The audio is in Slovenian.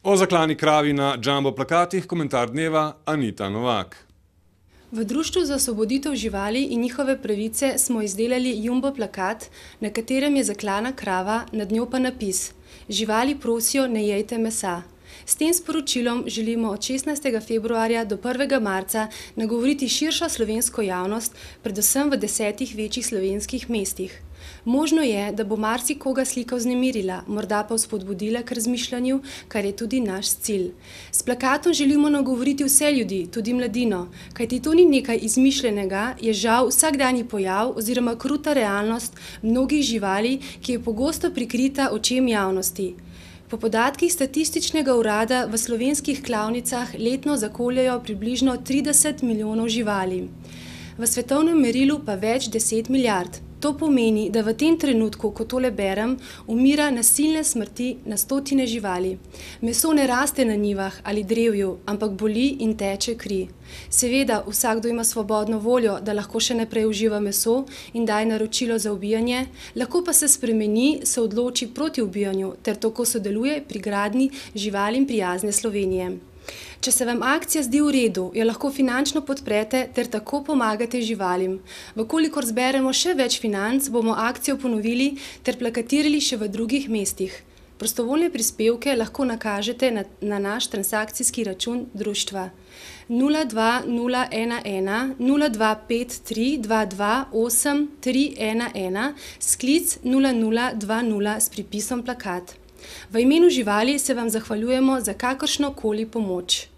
O zaklani kravi na jumbo plakatih komentar dneva Anita Novak. V Društvu za osvoboditev živali in njihove pravice smo izdelali jumbo plakat, na katerem je zaklana krava, nad njo pa napis: Živali prosijo, ne jejte mesa. S tem sporočilom želimo od 16. februarja do 1. marca nagovoriti širšo slovensko javnost, predvsem v 10 večjih slovenskih mestih. Možno je, da bo marsikoga slika vznemirila, morda pa vzpodbudila k razmišljanju, kar je tudi naš cilj. S plakatom želimo nagovoriti vse ljudi, tudi mladino, kajti to ni nekaj izmišljenega, je žal vsakdanji pojav oziroma kruta realnost mnogih živali, ki je pogosto prikrita očem javnosti. Po podatkih Statističnega urada v slovenskih klavnicah letno zakoljejo približno 30 milijonov živali. V svetovnem merilu pa več 10 milijard. To pomeni, da v tem trenutku, ko tole berem, umira nasilne smrti na stotine živali. Meso ne raste na njivah ali drevju, ampak boli in teče kri. Seveda, vsakdo ima svobodno voljo, da lahko še naprej uživa meso in daje naročilo za ubijanje, lahko pa se spremeni, se odloči proti ubijanju ter tako sodeluje pri gradnji živalim prijazne Slovenije. Če se vam akcija zdi v redu, jo lahko finančno podprete ter tako pomagate živalim. Vkolikor zberemo še več financ, bomo akcijo ponovili ter plakatirali še v drugih mestih. Prostovoljne prispevke lahko nakažete na naš transakcijski račun društva 02011 0253 228 311 sklic 0020 s pripisom plakat. V imenu živali se vam zahvaljujemo za kakršno koli pomoč.